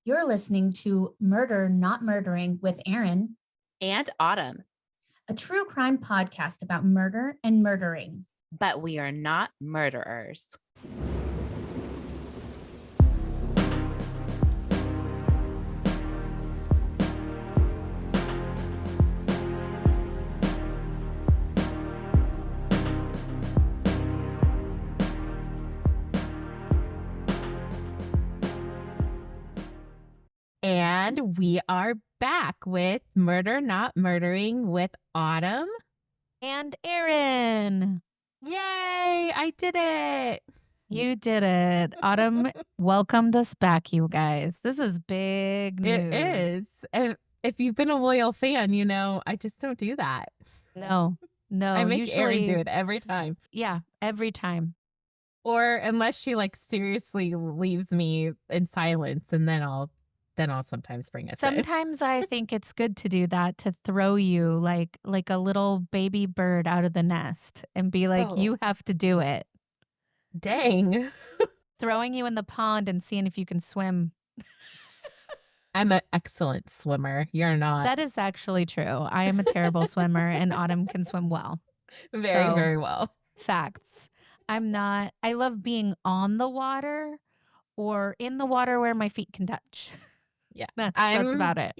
You're listening to Murder Not Murdering with Erin, and Autumn, a true crime podcast about murder and murdering. but we are not murderers. And we are back with Murder Not Murdering with Autumn and Erin. Yay, I did it. You did it. Autumn welcomed us back, you guys. This is big news. It is. If you've been a loyal fan, you know, I just don't do that. No. I make Erin do it every time. Yeah, every time. Or unless she seriously leaves me in silence, and then I'll sometimes bring it. Sometimes I think it's good to do that, to throw you like a little baby bird out of the nest and be like, you have to do it. Dang. Throwing you in the pond and seeing if you can swim. I'm an excellent swimmer. You're not. That is actually true. I am a terrible swimmer and Autumn can swim well. Very well. Facts. I'm not. I love being on the water or in the water where my feet can touch. Yeah. That's about it.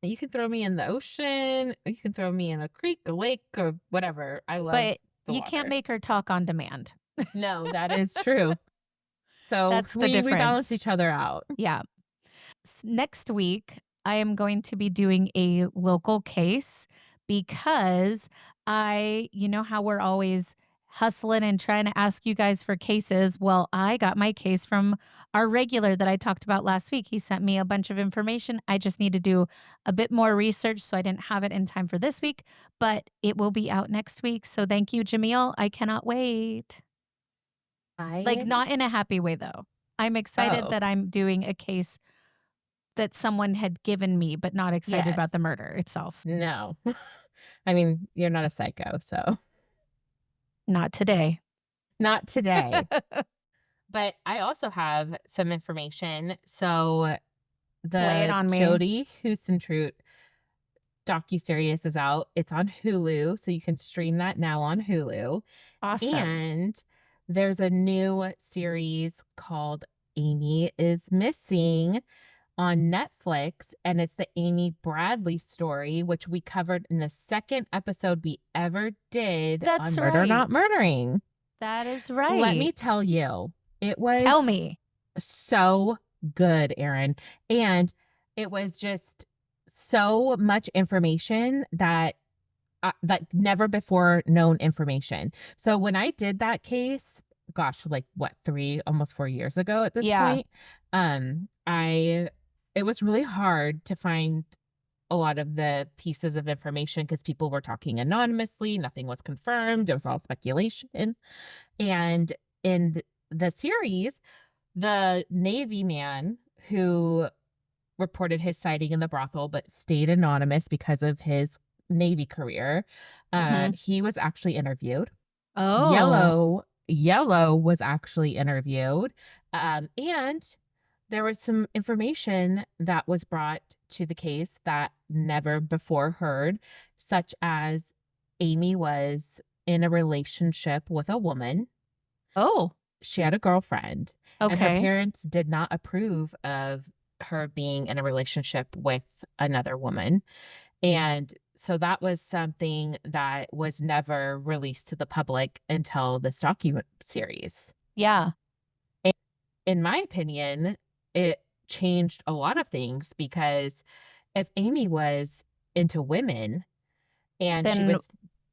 You can throw me in the ocean. You can throw me in a creek, a lake, or whatever. I love But the you water. Can't make her talk on demand. No, that is true. So that's the we difference. balance each other out. Yeah. Next week, I am going to be doing a local case because you know how we're always hustling and trying to ask you guys for cases. Well, I got my case from our regular that I talked about last week. He sent me a bunch of information. I just need to do a bit more research, so I didn't have it in time for this week, but it will be out next week. So thank you, Jamil. I cannot wait. Not in a happy way, though. I'm excited that I'm doing a case that someone had given me, but not excited about the murder itself. No. I mean, you're not a psycho, so. Not today. Not today. But I also have some information. So Lay it on me. Jodi Huisentruit docuseries is out. It's on Hulu, so you can stream that now on Hulu. Awesome. And there's a new series called Amy is Missing on Netflix, and it's the Amy Bradley story, which we covered in the second episode we ever did on Murder Not Murdering. That is right. Let me tell you, it was Tell me. So good, Erin. And it was just so much information that never before known information. So when I did that case, gosh, almost 4 years ago at this point, it was really hard to find a lot of the pieces of information because people were talking anonymously. Nothing was confirmed. It was all speculation. And in the series, the Navy man who reported his sighting in the brothel but stayed anonymous because of his Navy career, he was actually interviewed. Oh. Yellow was actually interviewed. And there was some information that was brought to the case that never before heard, such as Amy was in a relationship with a woman. Oh. She had a girlfriend. Okay. And her parents did not approve of her being in a relationship with another woman. And so that was something that was never released to the public until this docuseries. Yeah. And in my opinion, it changed a lot of things, because if Amy was into women and she was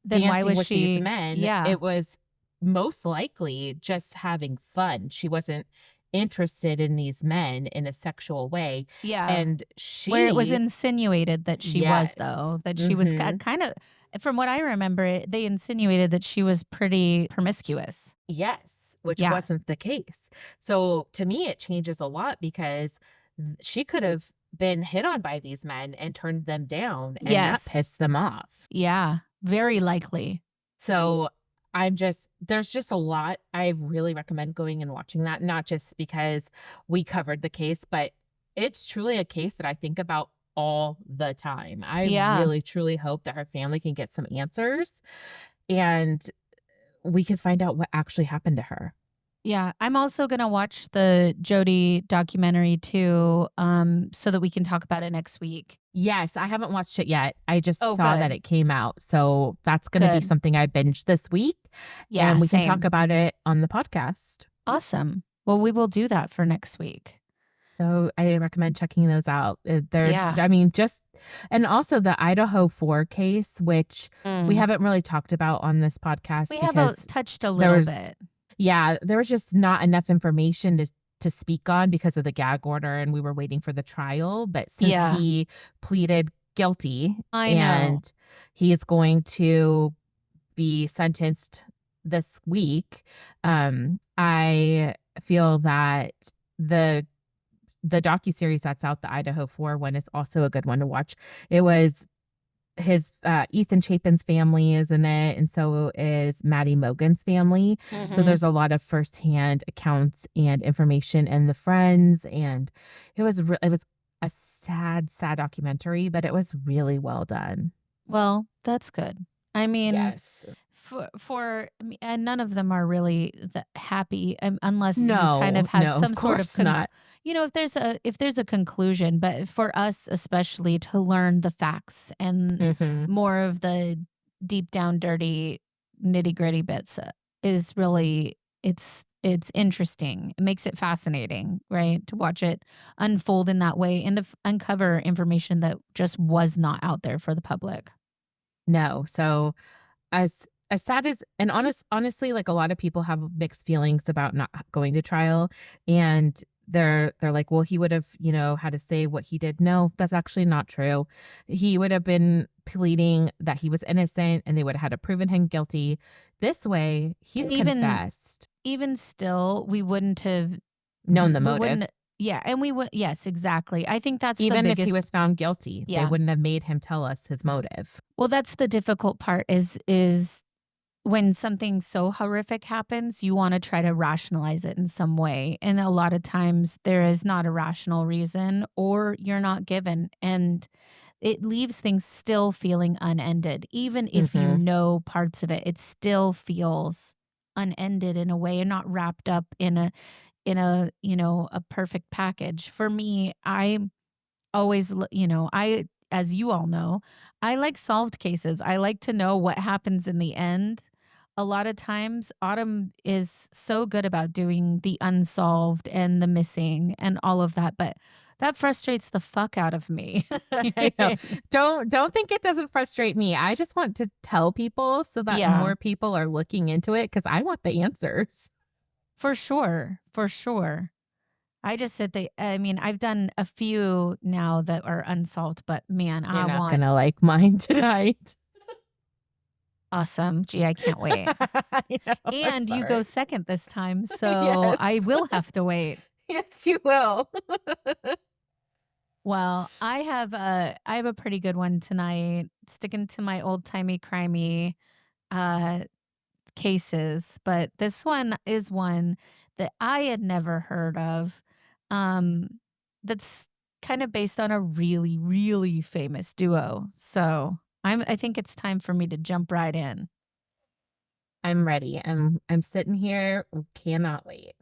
dancing why was with these men, Yeah. it was most likely just having fun. She wasn't interested in these men in a sexual way. Yeah. And where it was insinuated that she was, though, that she was Mhm. kind of, from what I remember, they insinuated that she was pretty promiscuous. Yes, which wasn't the case. So to me, it changes a lot, because she could have been hit on by these men and turned them down, and that pissed them off. Yeah, very likely. So there's just a lot. I really recommend going and watching that, not just because we covered the case, but it's truly a case that I think about all the time. I Yeah. really truly hope that her family can get some answers and we can find out what actually happened to her. Yeah, I'm also gonna watch the Jodi documentary too, so that we can talk about it next week. Yes, I haven't watched it yet. I just Oh, saw that good, it came out. So that's going to be good. something I binged this week Yeah, and we can talk same. about it on the podcast. Awesome. Well, we will do that for next week. So I recommend checking those out. Yeah. I mean, and also the Idaho 4 case, which we Mm. haven't really talked about on this podcast We have because touched a there little was, bit. yeah, there was just not enough information to speak on because of the gag order and we were waiting for the trial. But since Yeah, he pleaded guilty I know. and he is going to be sentenced this week, I feel that the docuseries that's out, the Idaho 4 one, is also a good one to watch. It was his Ethan Chapin's family is in it, and so is Maddie Mogen's family. So Mhm. there's a lot of firsthand accounts and information and the friends, and it was a sad, sad documentary, but it was really well done. Well, that's good. I mean, Yes. and none of them are really happy, unless you kind No, of had no, of some sort of course not. if there's a conclusion. But for us, especially, to learn the facts and Mhm. more of the deep down, dirty, nitty gritty bits is really it's interesting. It makes it fascinating, right, to watch it unfold in that way and to uncover information that just was not out there for the public. No, so as sad as and honestly, like, a lot of people have mixed feelings about not going to trial, and they're like, "Well, he would've, had to say what he did." No, that's actually not true. He would have been pleading that he was innocent, and they would have had to proven him guilty. This way, he's And confessed, even still, known the we wouldn't motive. yeah, and we would yes, exactly. I think that's the Even if he biggest was found guilty, they yeah. wouldn't have made him tell us his motive. Well, that's the difficult part is when something so horrific happens, you wanna try to rationalize it in some way, and a lot of times there is not a rational reason or you're not given, and it leaves things still feeling unended. Even if you Mhm. know parts of it, it still feels unended in a way and not wrapped up in a perfect package. For me, I always I as you all know, I like solved cases. I like to know what happens in the end. A lot of times Autumn is so good about doing the unsolved and the missing and all of that, but that frustrates the fuck out of me. I know. Don't think it doesn't frustrate me. I just want to tell people so that Yeah, more people are looking into it because I want the answers. for sure. For sure. I mean, I've done a few now that are unsolved, but man, You're I not want gonna like mine tonight. awesome. Gee, I can't wait. I know. I'm And you go sorry. second this time, so I Yes. will have to wait. Yes, you will. Well, I have a pretty good one tonight, sticking to my old-timey crimey, uh, cases, but this one is one that I had never heard of, that's kind of based on a really, really famous duo, so I think it's time for me to jump right in. I'm ready. I'm sitting here, cannot wait.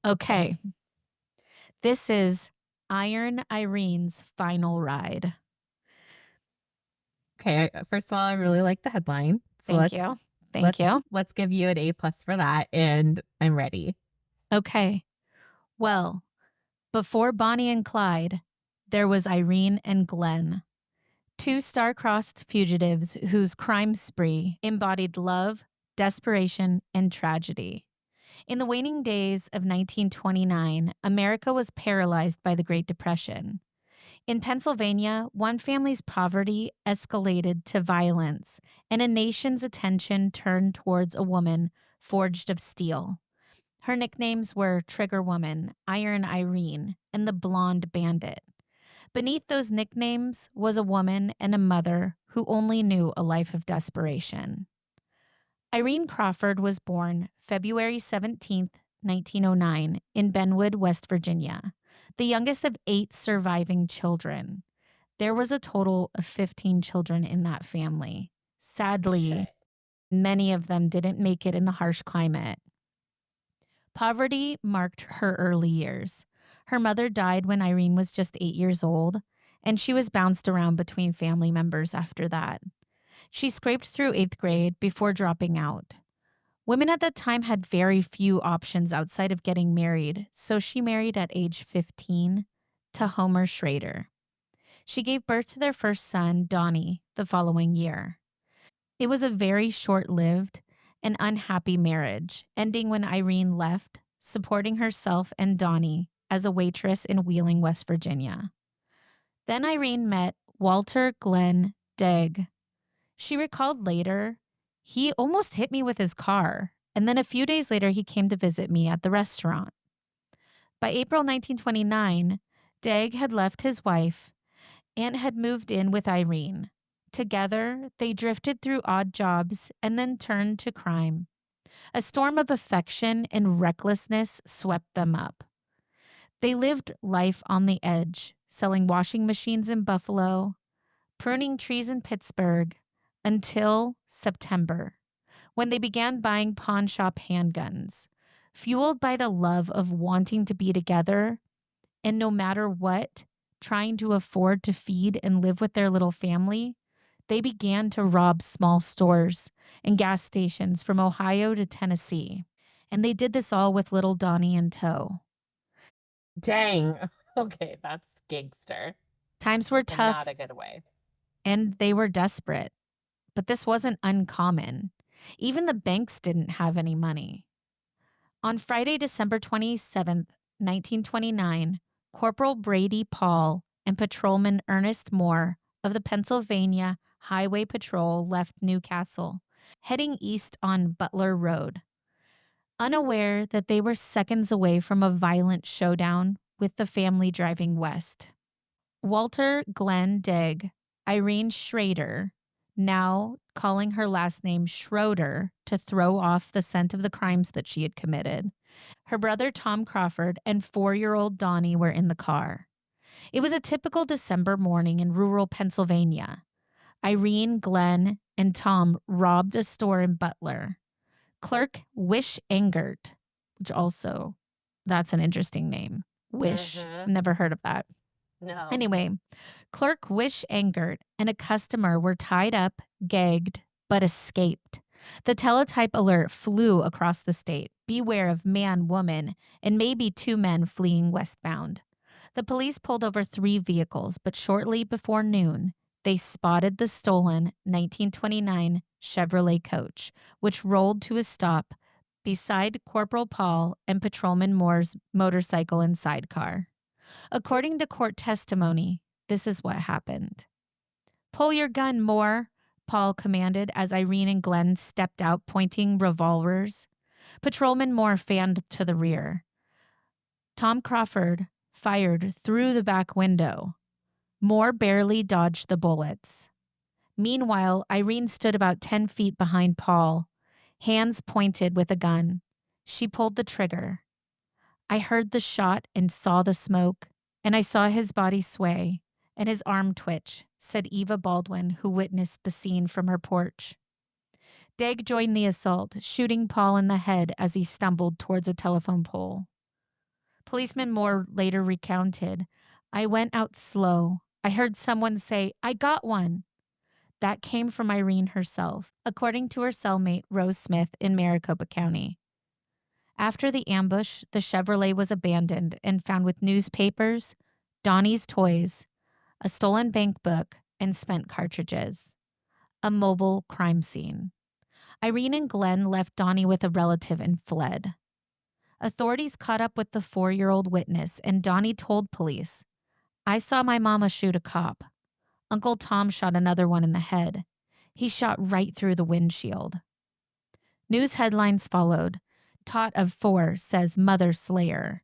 Okay, this is Iron Irene's Final Ride. Okay, first of all, I really like the headline. So Thank you. Thank you. let's give you an A plus for that, and I'm ready. Okay. Well, before Bonnie and Clyde, there was Irene and Glenn, two star-crossed fugitives whose crime spree embodied love, desperation, and tragedy. In the waning days of 1929, America was paralyzed by the Great Depression. In Pennsylvania, one family's poverty escalated to violence, and a nation's attention turned towards a woman forged of steel. Her nicknames were Trigger Woman, Iron Irene, and the Blonde Bandit. Beneath those nicknames was a woman and a mother who only knew a life of desperation. Irene Crawford was born February 17th, 1909, in Benwood, West Virginia, the youngest of 8 surviving children. There was a total of 15 children in that family. Sadly, Shit. many of them didn't make it in the harsh climate. Poverty marked her early years. Her mother died when Irene was just 8 years old, and she was bounced around between family members after that. She scraped through 8th grade before dropping out. Women at that time had very few options outside of getting married, so she married at age 15 to Homer Schroeder. She gave birth to their first son, Donnie, the following year. It was a very short-lived and unhappy marriage, ending when Irene left, supporting herself and Donnie as a waitress in Wheeling, West Virginia. Then Irene met Walter Glenn Degg. She recalled later, "He almost hit me with his car, and then a few days later he came to visit me at the restaurant." By April 1929, Degg had left his wife and had moved in with Irene. Together, they drifted through odd jobs and then turned to crime. A storm of affection and recklessness swept them up. They lived life on the edge, selling washing machines in Buffalo, pruning trees in Pittsburgh, until September, when they began buying pawn shop handguns. Fueled by the love of wanting to be together, and no matter what, trying to afford to feed and live with their little family, they began to rob small stores and gas stations from Ohio to Tennessee. And they did this all with little Donnie in tow. Dang. Okay, that's gangster. Times were In tough not a good way. and they were desperate, but this wasn't uncommon. Even the banks didn't have any money. On Friday, December 27th, 1929, Corporal Brady Paul and Patrolman Ernest Moore of the Pennsylvania Highway Patrol left Newcastle, heading east on Butler Road, unaware that they were seconds away from a violent showdown with the family driving west. Walter Glenn Degg, Irene Schroeder, now calling her last name Schroeder to throw off the scent of the crimes that she had committed. Her brother Tom Crawford and 4-year-old Donnie were in the car. It was a typical December morning in rural Pennsylvania. Irene, Glenn, and Tom robbed a store in Butler. Clerk Wish Engert, which also, that's an interesting name. Wish, never heard of that. No. Anyway, Clerk Wish Engert and a customer were tied up, gagged, but escaped. The teletype alert flew across the state. Beware of man, woman, and maybe 2 men fleeing westbound. The police pulled over 3 vehicles, but shortly before noon, they spotted the stolen 1929 Chevrolet coach, which rolled to a stop beside Corporal Paul and Patrolman Moore's motorcycle and sidecar. According to court testimony, this is what happened. "Pull your gun, Moore," Paul commanded as Irene and Glenn stepped out pointing revolvers. Patrolman Moore fanned to the rear. Tom Crawford fired through the back window. Moore barely dodged the bullets. Meanwhile, Irene stood about 10 feet behind Paul, hands pointed with a gun. She pulled the trigger. "I heard the shot and saw the smoke, and I saw his body sway and his arm twitch," said Eva Baldwin, who witnessed the scene from her porch. Degg joined the assault, shooting Paul in the head as he stumbled towards a telephone pole. Policeman Moore later recounted, "I went out slow. I heard someone say, 'I got one.'" That came from Irene herself, according to her cellmate, Rose Smith, in Maricopa County. After the ambush, the Chevrolet was abandoned and found with newspapers, Donnie's toys, a stolen bank book, and spent cartridges. A mobile crime scene. Irene and Glenn left Donnie with a relative and fled. Authorities caught up with the 4-year-old witness, and Donnie told police, "I saw my mama shoot a cop. Uncle Tom shot another one in the head. He shot right through the windshield." News headlines followed. Tot of 4 says mother slayer.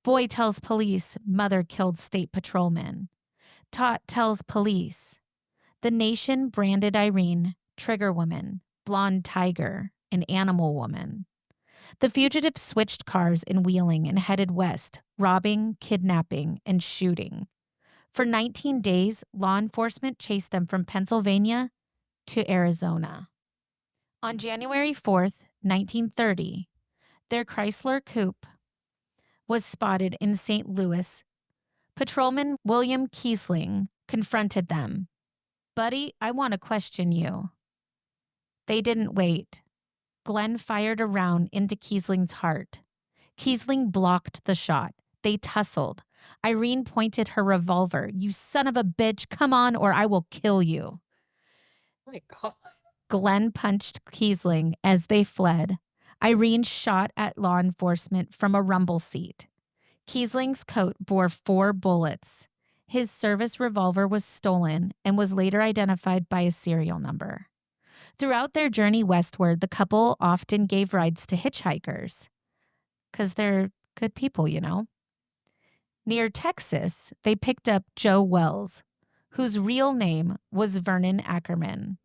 Boy tells police mother killed state patrolman. Tot tells police. The Nation branded Irene trigger woman, blonde tiger, and animal woman. The fugitives switched cars in Wheeling and headed west, robbing, kidnapping, and shooting. For 19 days, law enforcement chased them from Pennsylvania to Arizona. On January 4th, 1930, their Chrysler coupe was spotted in St. Louis. Patrolman William Kiesling confronted them. "Buddy, I want to question you." They didn't wait. Glenn fired a round into Kiesling's heart. Kiesling blocked the shot. They tussled. Irene pointed her revolver. "You son of a bitch, come on or I will kill you." Oh my God. Glenn punched Kiesling as they fled. Irene shot at law enforcement from a rumble seat. Kiesling's coat bore 4 bullets. His service revolver was stolen and was later identified by a serial number. Throughout their journey westward, the couple often gave rides to hitchhikers because they're good people, you know. Near Texas, they picked up Joe Wells, whose real name was Vernon Ackerman.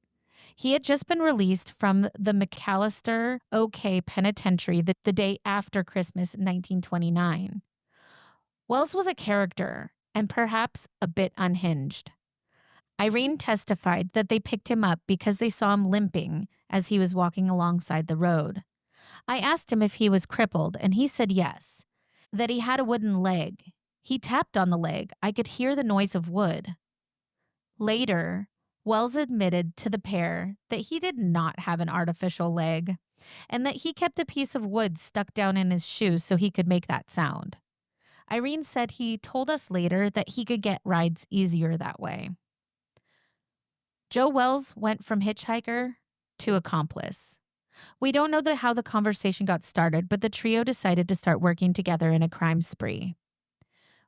He had just been released from the McAllister OK Penitentiary the day after Christmas 1929. Wells was a character and perhaps a bit unhinged. Irene testified that they picked him up because they saw him limping as he was walking alongside the road. I asked him if he was crippled, and he said yes, that he had a wooden leg. He tapped on the leg. I could hear the noise of wood. Later, Wells admitted to the pair that he did not have an artificial leg and that he kept a piece of wood stuck down in his shoe so he could make that sound. Irene said he told us later that he could get rides easier that way. Joe Wells went from hitchhiker to accomplice. We don't know how the conversation got started, but the trio decided to start working together in a crime spree.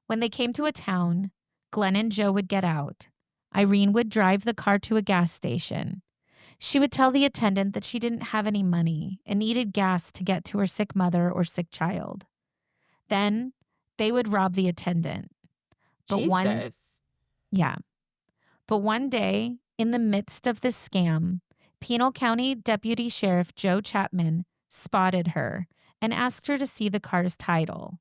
When they came to a town, Glenn and Joe would get out. Irene would drive the car to a gas station. She would tell the attendant that she didn't have any money and needed gas to get to her sick mother or sick child. Then they would rob the attendant. But Jesus. one day, in the midst of this scam, Pinal County Deputy Sheriff Joe Chapman spotted her and asked her to see the car's title.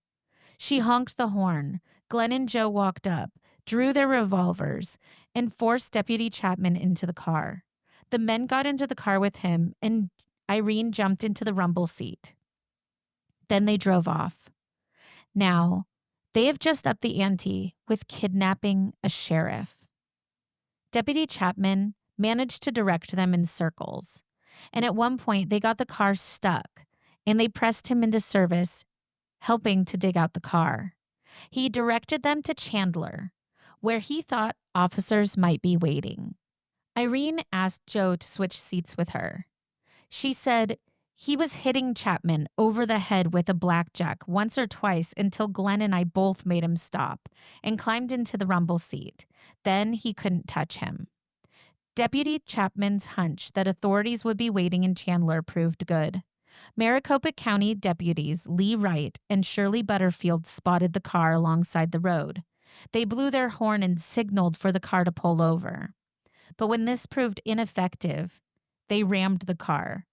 She honked the horn. Glenn and Joe walked up, drew their revolvers, and forced Deputy Chapman into the car. The men got into the car with him, and Irene jumped into the rumble seat. Then they drove off. Now, they have just upped the ante with kidnapping a sheriff. Deputy Chapman managed to direct them in circles, and at one point they got the car stuck, and they pressed him into service, helping to dig out the car. He directed them to Chandler, where he thought officers might be waiting. Irene asked Joe to switch seats with her. She said he was hitting Chapman over the head with a blackjack once or twice until Glenn and I both made him stop and climbed into the rumble seat. Then he couldn't touch him. Deputy Chapman's hunch that authorities would be waiting in Chandler proved good. Maricopa County deputies Lee Wright and Shirley Butterfield spotted the car alongside the road. They blew their horn and signaled for the car to pull over. But when this proved ineffective, they rammed the car,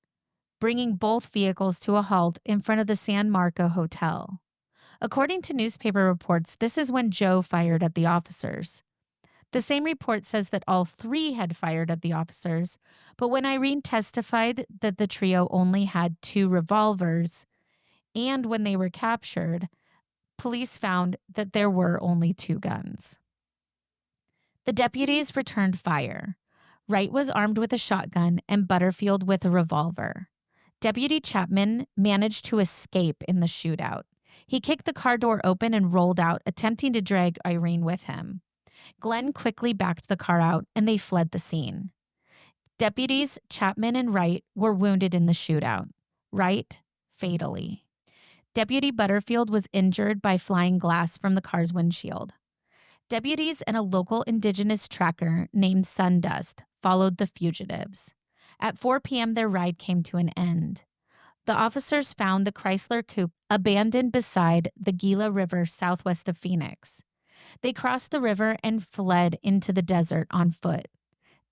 bringing both vehicles to a halt in front of the San Marco Hotel. According to newspaper reports, this is when Joe fired at the officers. The same report says that all 3 had fired at the officers, but when Irene testified that the trio only had 2 revolvers, and when they were captured, police found that there were only 2 guns. The deputies returned fire. Wright was armed with a shotgun and Butterfield with a revolver. Deputy Chapman managed to escape in the shootout. He kicked the car door open and rolled out, attempting to drag Irene with him. Glenn quickly backed the car out, and they fled the scene. Deputies Chapman and Wright were wounded in the shootout. Wright, fatally. Deputy Butterfield was injured by flying glass from the car's windshield. Deputies and a local indigenous tracker named Sundust followed the fugitives. At 4 p.m., their ride came to an end. The officers found the Chrysler coupe abandoned beside the Gila River southwest of Phoenix. They crossed the river and fled into the desert on foot.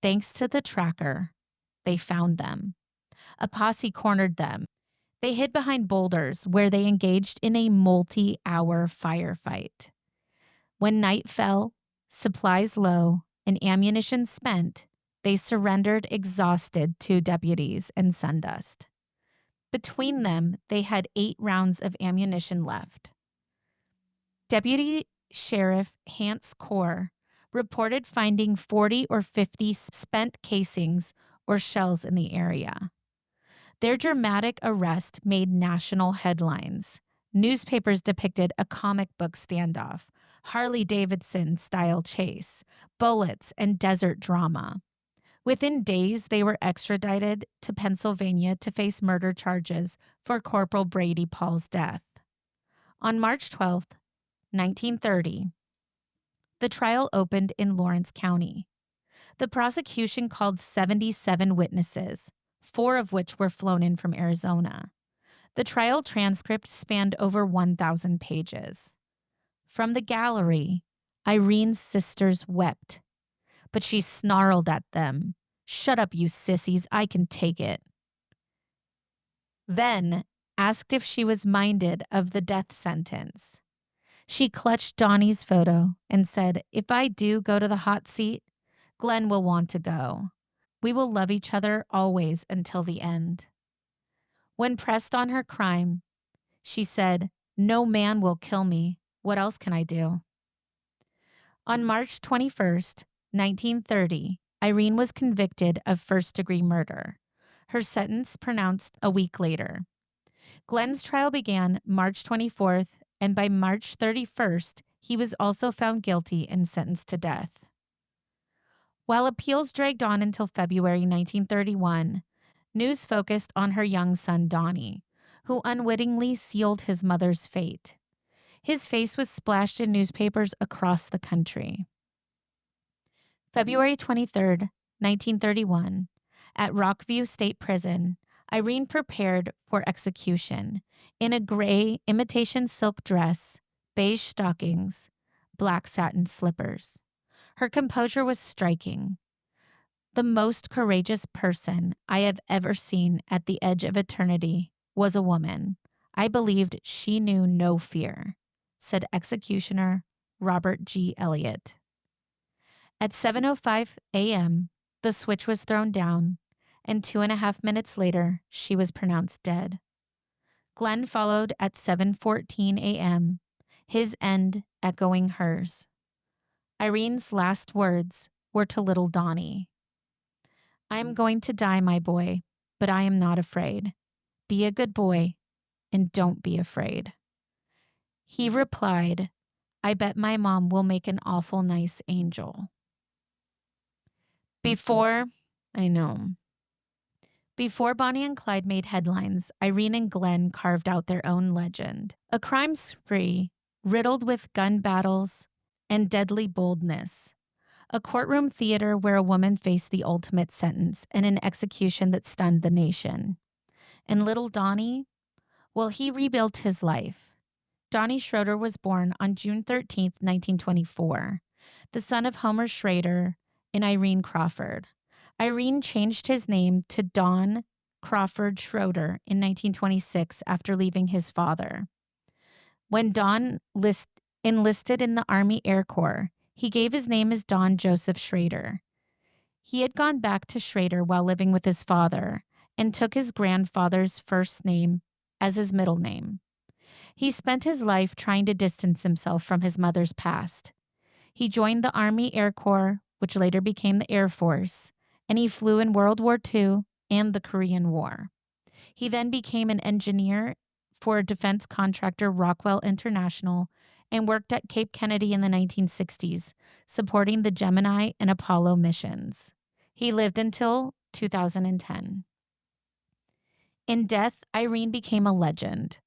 Thanks to the tracker, they found them. A posse cornered them. They hid behind boulders where they engaged in a multi-hour firefight. When night fell, supplies low, and ammunition spent, they surrendered exhausted to deputies and Sundust. Between them, they had 8 rounds of ammunition left. Deputy Sheriff Hans Core reported finding 40 or 50 spent casings or shells in the area. Their dramatic arrest made national headlines. Newspapers depicted a comic book standoff, Harley-Davidson-style chase, bullets, and desert drama. Within days, they were extradited to Pennsylvania to face murder charges for Corporal Brady Paul's death. On March 12, 1930, the trial opened in Lawrence County. The prosecution called 77 witnesses, 4 of which were flown in from Arizona. The trial transcript spanned over 1,000 pages. From the gallery, Irene's sisters wept, but she snarled at them, "Shut up, you sissies, I can take it." Then asked if she was minded of the death sentence. She clutched Donnie's photo and said, "If I do go to the hot seat, Glenn will want to go. We will love each other always until the end." When pressed on her crime, she said, "No man will kill me. What else can I do?" On March 21st, 1930, Irene was convicted of first-degree murder. Her sentence pronounced a week later. Glenn's trial began March 24th, and by March 31st, he was also found guilty and sentenced to death. While appeals dragged on until February 1931, news focused on her young son, Donnie, who unwittingly sealed his mother's fate. His face was splashed in newspapers across the country. February 23rd, 1931, at Rockview State Prison, Irene prepared for execution in a gray imitation silk dress, beige stockings, black satin slippers. Her composure was striking. "The most courageous person I have ever seen at the edge of eternity was a woman. I believed she knew no fear," said executioner Robert G. Elliott. At 7:05 a.m., the switch was thrown down, and 2.5 minutes later, she was pronounced dead. Glenn followed at 7:14 a.m., his end echoing hers. Irene's last words were to little Donnie. "I am going to die, my boy, but I am not afraid. Be a good boy and don't be afraid." He replied, "I bet my mom will make an awful nice angel." Before Bonnie and Clyde made headlines, Irene and Glenn carved out their own legend. A crime spree riddled with gun battles and deadly boldness. A courtroom theater where a woman faced the ultimate sentence and an execution that stunned the nation. And little Donnie? Well, he rebuilt his life. Donnie Schroeder was born on June 13th, 1924, the son of Homer Schroeder and Irene Crawford. Irene changed his name to Don Crawford Schroeder in 1926 after leaving his father. When Don enlisted in the Army Air Corps, he gave his name as Don Joseph Schroeder. He had gone back to Schroeder while living with his father and took his grandfather's first name as his middle name. He spent his life trying to distance himself from his mother's past. He joined the Army Air Corps, which later became the Air Force, and he flew in World War II and the Korean War. He then became an engineer for defense contractor Rockwell International and worked at Cape Kennedy in the 1960s, supporting the Gemini and Apollo missions. He lived until 2010. In death, Irene became a legend.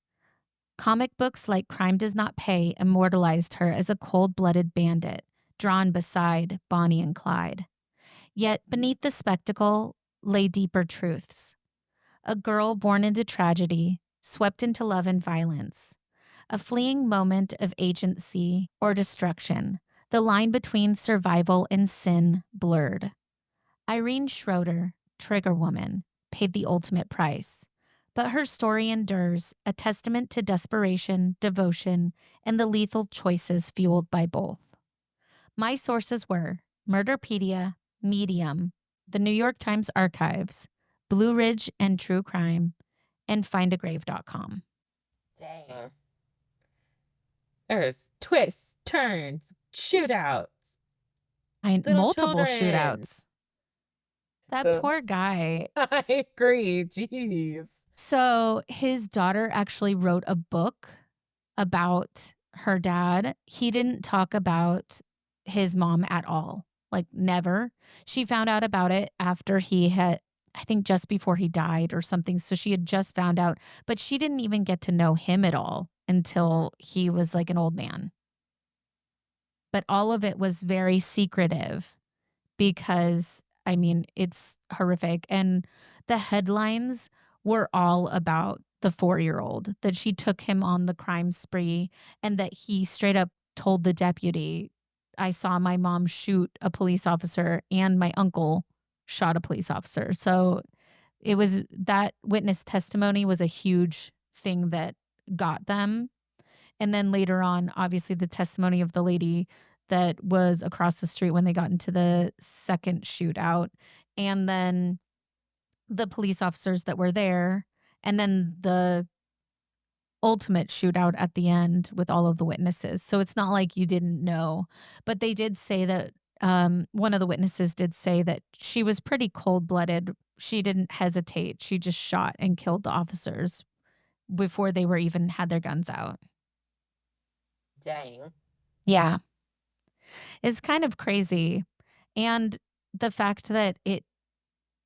Comic books like Crime Does Not Pay immortalized her as a cold-blooded bandit, drawn beside Bonnie and Clyde. Yet beneath the spectacle lay deeper truths. A girl born into tragedy, swept into love and violence. A fleeting moment of agency or destruction, the line between survival and sin blurred. Irene Schroeder, Trigger Woman, paid the ultimate price. But her story endures, a testament to desperation, devotion, and the lethal choices fueled by both. My sources were Murderpedia, Medium, the New York Times Archives, Blue Ridge and True Crime, and findagrave.com. Dang. There's twists, turns, shootouts. Multiple children. shootouts. That poor guy. I agree. Jeez. So his daughter actually wrote a book about her dad. He didn't talk about his mom at all, like never. She found out about it after he had, I think just before he died or something. So she had just found out, but she didn't even get to know him at all until he was like an old man. But all of it was very secretive because, I mean, it's horrific. And the headlines were all about the 4-year-old, that she took him on the crime spree and that he straight up told the deputy, I saw my mom shoot a police officer and my uncle shot a police officer. So it was, that witness testimony was a huge thing that got them. And then later on, obviously, the testimony of the lady that was across the street when they got into the second shootout, and then the police officers that were there, and then the ultimate shootout at the end with all of the witnesses. So it's not like you didn't know. But they did say that one of the witnesses did say that she was pretty cold-blooded. She didn't hesitate. She just shot and killed the officers before they were even had their guns out. Dang. Yeah. It's kind of crazy. And the fact that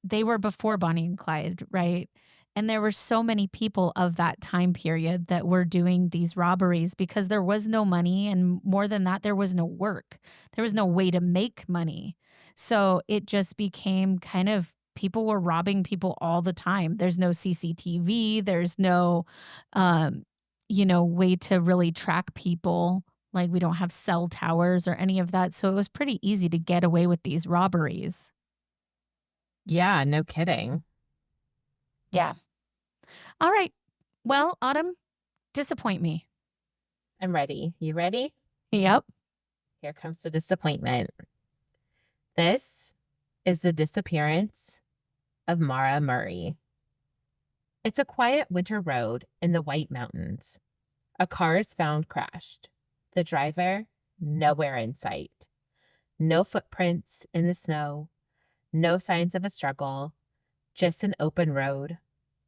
they were before Bonnie and Clyde, right? And there were so many people of that time period that were doing these robberies because there was no money. And more than that, there was no work. There was no way to make money. So it just became kind of, people were robbing people all the time. There's no CCTV. There's no, way to really track people. Like we don't have cell towers or any of that. So it was pretty easy to get away with these robberies. Yeah, no kidding. Yeah. All right. Well, Autumn, disappoint me. I'm ready. You ready? Yep. Here comes the disappointment. This is the disappearance of Maura Murray. It's a quiet winter road in the White Mountains. A car is found crashed. The driver, nowhere in sight. No footprints in the snow. No signs of a struggle. Just an open road,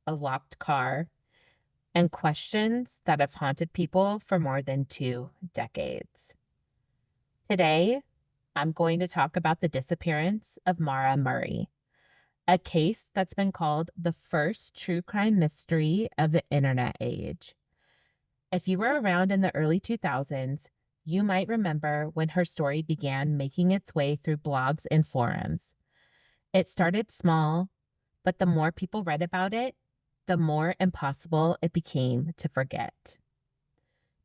a locked car, and questions that have haunted people for more than 2 decades. Today, I'm going to talk about the disappearance of Maura Murray, a case that's been called the first true crime mystery of the internet age. If you were around in the early 2000s, you might remember when her story began making its way through blogs and forums. It started small, but the more people read about it, the more impossible it became to forget.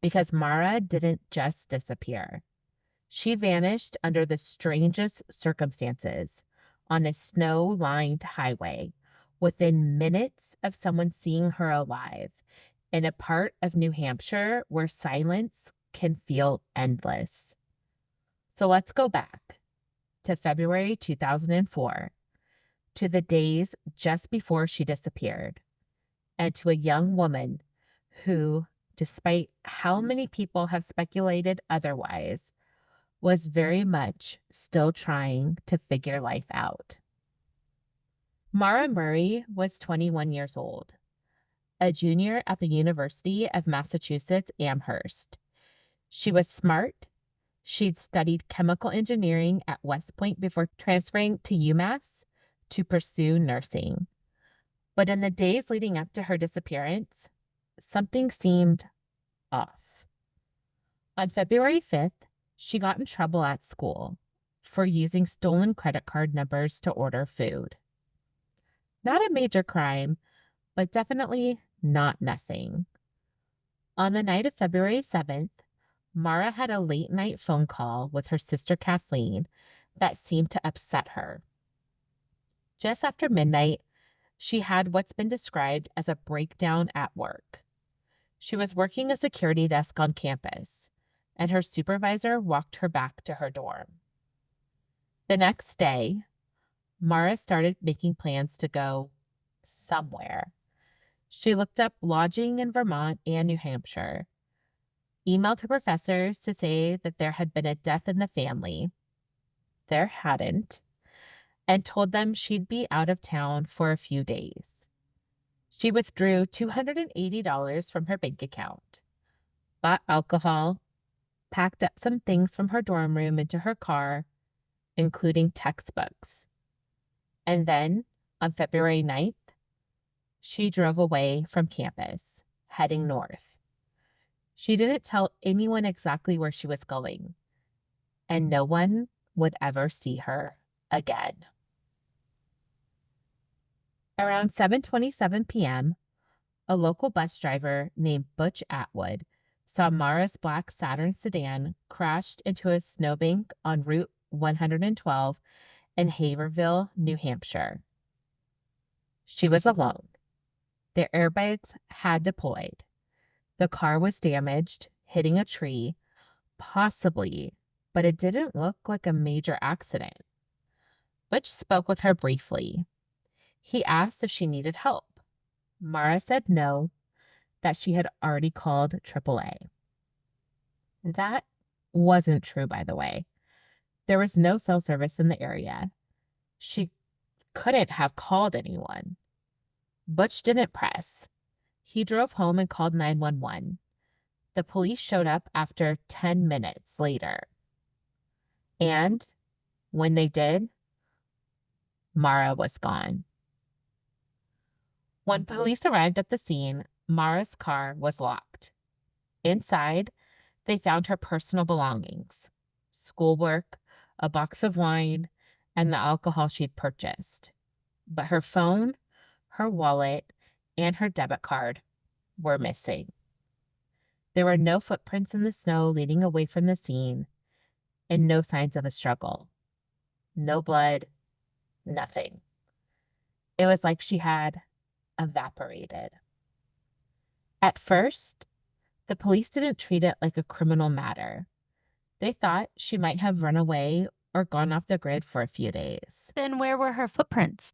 Because Maura didn't just disappear. She vanished under the strangest circumstances on a snow-lined highway within minutes of someone seeing her alive in a part of New Hampshire where silence can feel endless. So let's go back to February 2004, to the days just before she disappeared, and to a young woman who, despite how many people have speculated otherwise, was very much still trying to figure life out. Maura Murray was 21 years old, a junior at the University of Massachusetts Amherst. She was smart. She'd studied chemical engineering at West Point before transferring to UMass to pursue nursing. But in the days leading up to her disappearance, something seemed off. On February 5th, she got in trouble at school for using stolen credit card numbers to order food. Not a major crime, but definitely not nothing. On the night of February 7th, Maura had a late-night phone call with her sister Kathleen that seemed to upset her. Just after midnight, She had what's been described as a breakdown at work. She was working a security desk on campus, and her supervisor walked her back to her dorm. The next day, Maura started making plans to go somewhere. She looked up lodging in Vermont and New Hampshire, emailed her professors to say that there had been a death in the family. There hadn't, and told them she'd be out of town for a few days. She withdrew $280 from her bank account, bought alcohol, packed up some things from her dorm room into her car, including textbooks. And then, on February 9th, she drove away from campus, heading north. She didn't tell anyone exactly where she was going, and no one would ever see her again. Around 7:27 p.m., a local bus driver named Butch Atwood saw Maura's black Saturn sedan crashed into a snowbank on Route 112 in Haverhill, New Hampshire. She was alone. Their airbags had deployed. The car was damaged, hitting a tree, possibly, but it didn't look like a major accident. Butch spoke with her briefly. He asked if she needed help. Maura said no, that she had already called AAA. That wasn't true, by the way. There was no cell service in the area. She couldn't have called anyone. Butch didn't press. He drove home and called 911. The police showed up after 10 minutes later. And when they did, Maura was gone. When police arrived at the scene, Maura's car was locked. Inside, they found her personal belongings, schoolwork, a box of wine, and the alcohol she'd purchased. But her phone, her wallet, and her debit card were missing. There were no footprints in the snow leading away from the scene, and no signs of a struggle. No blood, nothing. It was like she had evaporated. At first, the police didn't treat it like a criminal matter. They thought she might have run away or gone off the grid for a few days. Then where were her footprints?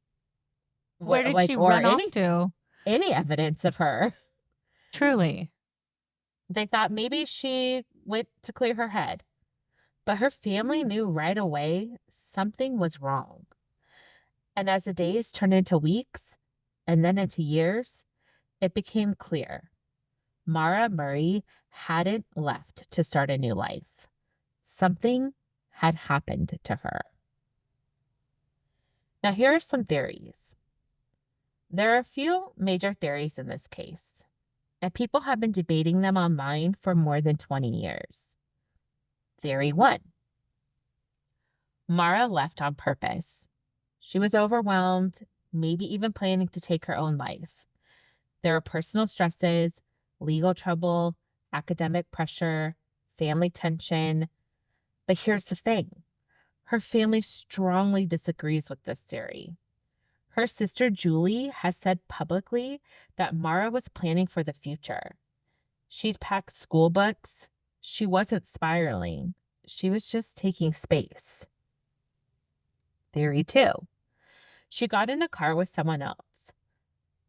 Where did she or run off to? Any evidence of her. Truly. They thought maybe she went to clear her head. But her family knew right away something was wrong. And as the days turned into weeks and then into years, it became clear. Maura Murray hadn't left to start a new life. Something had happened to her. Now, here are some theories. There are a few major theories in this case, and people have been debating them online for more than 20 years. Theory 1. Maura left on purpose. She was overwhelmed, maybe even planning to take her own life. There were personal stresses, legal trouble, academic pressure, family tension. But here's the thing. Her family strongly disagrees with this theory. Her sister Julie has said publicly that Maura was planning for the future. She'd packed school books. She wasn't spiraling. She was just taking space. Theory 2. She got in a car with someone else.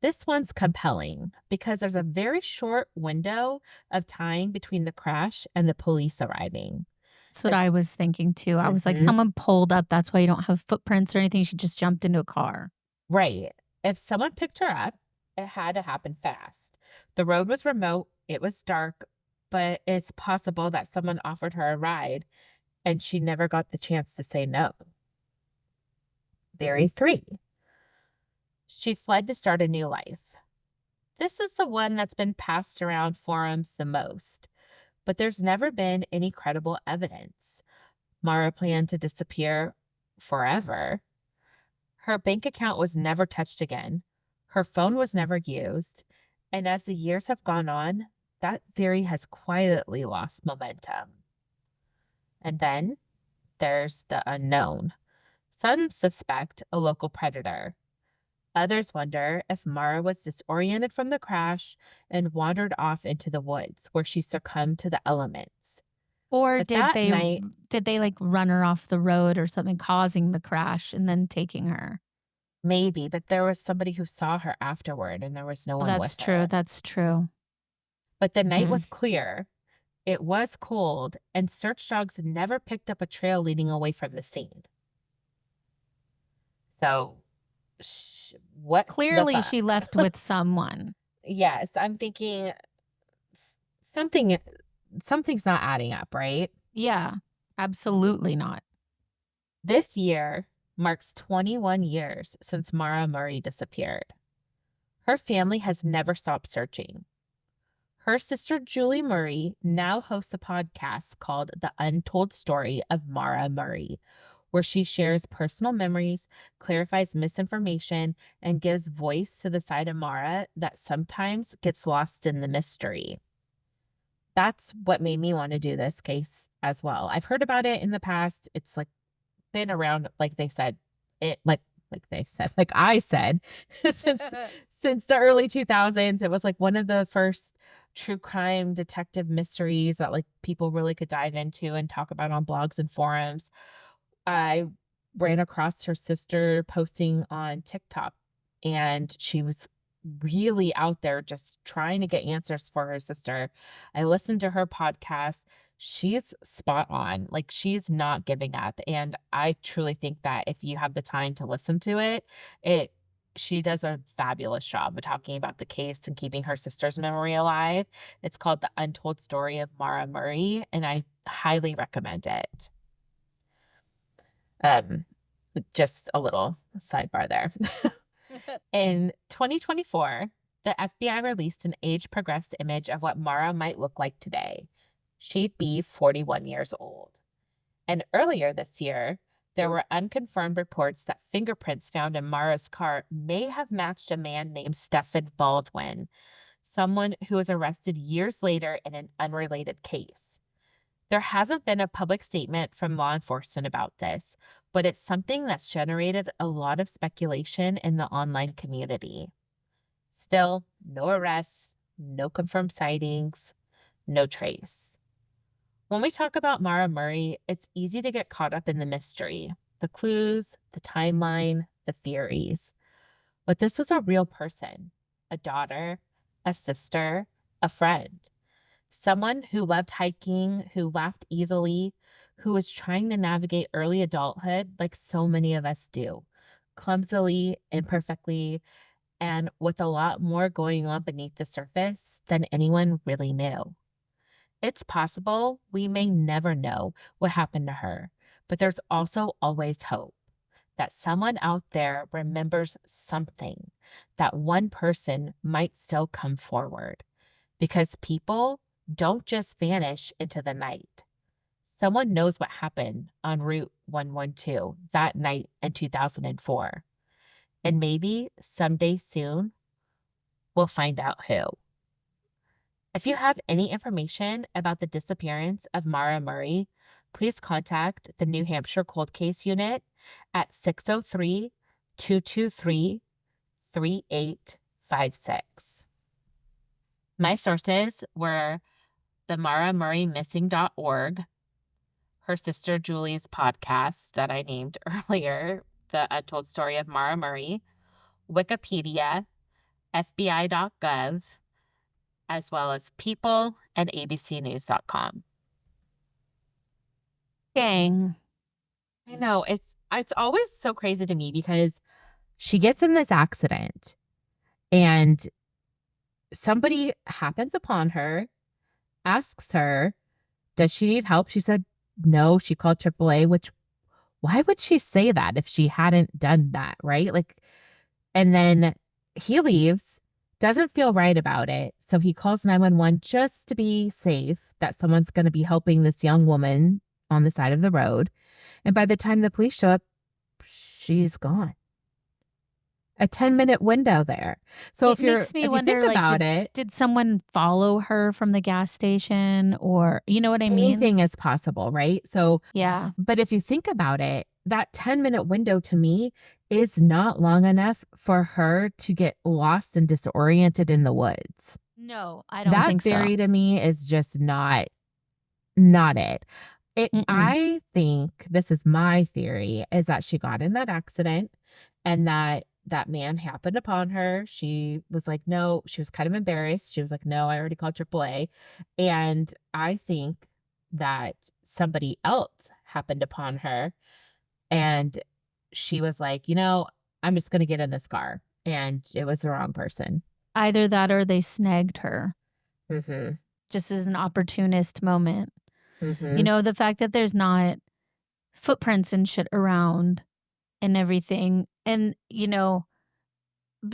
This one's compelling because there's a very short window of time between the crash and the police arriving. That's what I was thinking too. I was like, someone pulled up. That's why you don't have footprints or anything. She just jumped into a car. Right. If someone picked her up, it had to happen fast. The road was remote. It was dark, but it's possible that someone offered her a ride and she never got the chance to say no. Theory 3. She fled to start a new life. This is the one that's been passed around forums the most, but there's never been any credible evidence. Maura planned to disappear forever. Her bank account was never touched again. Her phone was never used. And as the years have gone on, that theory has quietly lost momentum. And then there's the unknown. Some suspect a local predator, Others wonder if Maura was disoriented from the crash and wandered off into the woods where she succumbed to the elements. Or But did that they night, like run her off the road or something, causing the crash and then taking her? maybe, but there was somebody who saw her afterward and there was no Oh, one that's with true. her. That's true. But the night Mhm. was clear, it was cold, and search dogs never picked up a trail leading away from the scene. So, what the Clearly, she fuck? left with someone. Yes, I'm thinking something something's not adding up, right? Yeah, absolutely not. This year marks 21 years since Maura Murray disappeared. Her family has never stopped searching. Her sister Julie Murray now hosts a podcast called The Untold Story of Maura Murray, where she shares personal memories, clarifies misinformation, and gives voice to the side of Maura that sometimes gets lost in the mystery. That's what made me want to do this case as well. I've heard about it in the past. It's like been around, like they said, like I said, since the early 2000s. It was like one of the first true crime detective mysteries that like people really could dive into and talk about on blogs and forums. I ran across her sister posting on TikTok, and she was really out there just trying to get answers for her sister. I listened to her podcast. She's spot on. Like, she's not giving up. And I truly think that if you have the time to listen to it she does a fabulous job of talking about the case and keeping her sister's memory alive. It's called The Untold Story of Maura Murray, and I highly recommend it. Just a little sidebar there. In 2024, the FBI released an age-progressed image of what Maura might look like today. She'd be 41 years old. And earlier this year, there were unconfirmed reports that fingerprints found in Maura's car may have matched a man named Stephen Baldwin, someone who was arrested years later in an unrelated case. There hasn't been a public statement from law enforcement about this, but it's something that's generated a lot of speculation in the online community. Still, no arrests, no confirmed sightings, no trace. When we talk about Maura Murray, it's easy to get caught up in the mystery, the clues, the timeline, the theories. But this was a real person, a daughter, a sister, a friend. Someone who loved hiking, who laughed easily, who was trying to navigate early adulthood like so many of us do, clumsily, imperfectly, and with a lot more going on beneath the surface than anyone really knew. It's possible we may never know what happened to her, but there's also always hope that someone out there remembers something, that one person might still come forward. Because people don't just vanish into the night. Someone knows what happened on Route 112 that night in 2004. And maybe someday soon, we'll find out who. If you have any information about the disappearance of Maura Murray, please contact the New Hampshire Cold Case Unit at 603-223-3856. My sources were the MauraMurrayMissing.org, her sister Julie's podcast that I named earlier, The Untold Story of Maura Murray, Wikipedia, FBI.gov, as well as People and abcnews.com. Dang. I know, it's always so crazy to me because she gets in this accident and somebody happens upon her, asks her, does she need help? She said no. She called AAA, which why would she say that if she hadn't done that, right? Like, and then he leaves, doesn't feel right about it. So he calls 911 just to be safe that someone's going to be helping this young woman on the side of the road. And by the time the police show up, she's gone. A 10-minute window there. So It makes me if you wonder, think like, about it, did someone follow her from the gas station, or you know what I mean? anything is possible, right? So, Yeah. but if you think about it, that 10-minute window to me is not long enough for her to get lost and disoriented in the woods. No, I don't That think so. theory to me is just not it. Mm-mm. I think this is my theory is that she got in that accident and that man happened upon her. She was like, no, she was kind of embarrassed. She was like, no, I already called AAA. And I think that somebody else happened upon her and she was like, I'm just going to get in this car. And it was the wrong person. Either that or they snagged her Mm-hmm. just as an opportunist moment. Mm-hmm. The fact that there's not footprints and shit around and everything. And,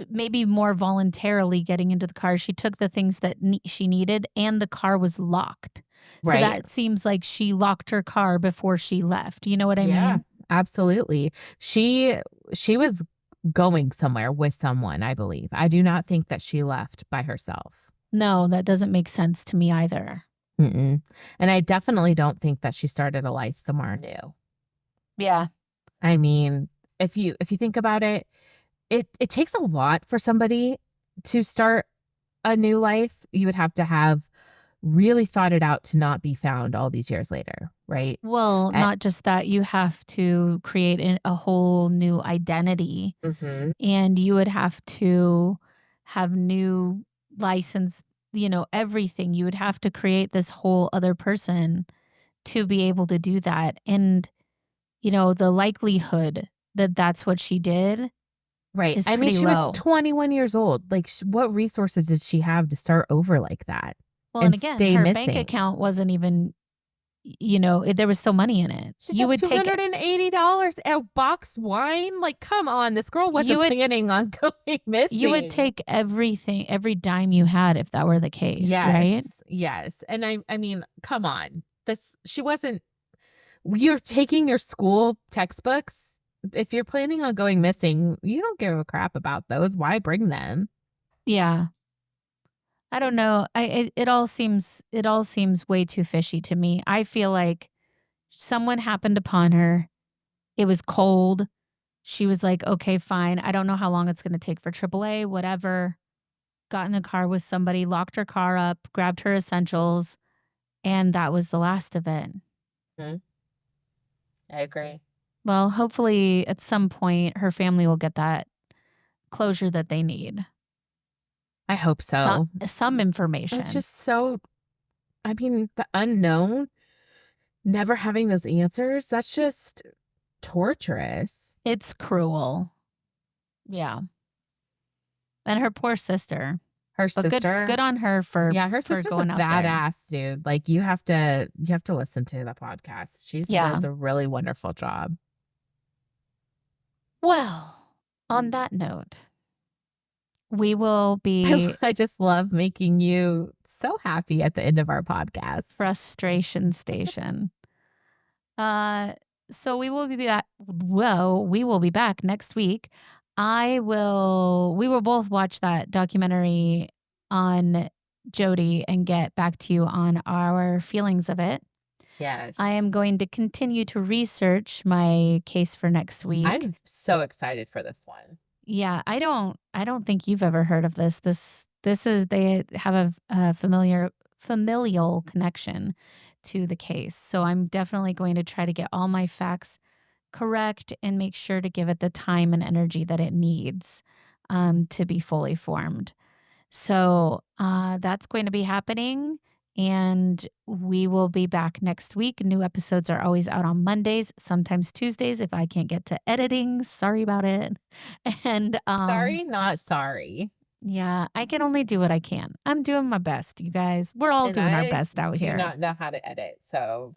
maybe more voluntarily getting into the car. She took the things that she needed and the car was locked. So Right. that seems like she locked her car before she left. You know what I Yeah, mean? absolutely. She was going somewhere with someone, I believe. I do not think that she left by herself. No, that doesn't make sense to me either. Mm-mm. And I definitely don't think that she started a life somewhere new. Yeah. I mean, if you think about it, it takes a lot for somebody to start a new life. You would have to have really thought it out to not be found all these years later, right? Well, Uh, not just that, you have to create a whole new identity mhm. and you would have to have new license, everything. You would have to create this whole other person to be able to do that. And, the likelihood that that's what she did Right. is I mean, pretty she was low. 21 years old. Like, what resources did she have to start over like that Well, and and again, stay her bank missing? account wasn't even, there was still money in it. She took $280 a box wine. Like, come on, this girl You wasn't would planning on going you would missing. take everything, every dime you had if that were the case, right? Yes, yes, and I mean, come on. This she wasn't. You're taking your school textbooks. If you're planning on going missing, you don't give a crap about those. Why bring them? Yeah. I don't know. It all seems way too fishy to me. I feel like someone happened upon her. It was cold. She was like, "Okay, fine. I don't know how long it's going to take for AAA, whatever." Got in the car with somebody, locked her car up, grabbed her essentials, and that was the last of it. Mhm. I agree. Well, hopefully at some point her family will get that closure that they need. I hope so. Some It's information. just so. I mean, the unknown. Never having those answers, that's just torturous. It's cruel. Yeah. And her poor sister. Her But sister good on her for yeah, her for sister's a going out there. badass, dude. Like, you have to listen to the podcast. She Yeah. does a really wonderful job. Well, on that note, we will be I just love making you so happy at the end of our podcast. frustration station. So we will be back. Well, we will be back next week. We will both watch that documentary on Jodi and get back to you on our feelings of it. Yes. I am going to continue to research my case for next week. I'm so excited for this one. Yeah, I don't think you've ever heard of this. This is they have a familial connection to the case. So I'm definitely going to try to get all my facts correct and make sure to give it the time and energy that it needs to be fully formed. So that's going to be happening. And we will be back next week. New episodes are always out on Mondays, sometimes Tuesdays if I can't get to editing. Sorry about it. And Sorry, not sorry. yeah, I can only do what I can. I'm doing my best, you guys. We're all And doing our I best out do here. not know how to edit, so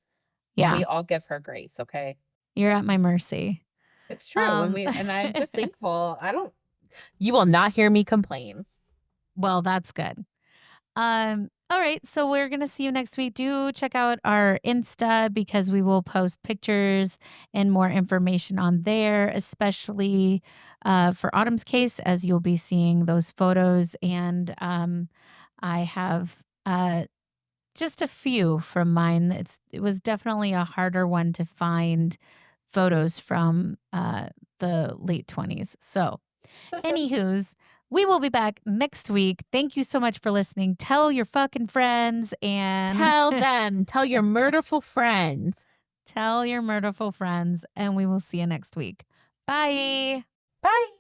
Yeah, we all give her grace, okay? you're at my mercy. It's true. And I'm just thankful. You will not hear me complain. Well, that's good. All right, so we're gonna see you next week. Do check out our Insta because we will post pictures and more information on there, especially for Autumn's case, as you'll be seeing those photos. And I have just a few from mine. It was definitely a harder one to find photos from the late 20s. So, anywho's, we will be back next week. Thank you so much for listening. Tell your fucking friends and Tell them. Tell your murderful friends. tell your murderful friends, and we will see you next week. Bye. Bye.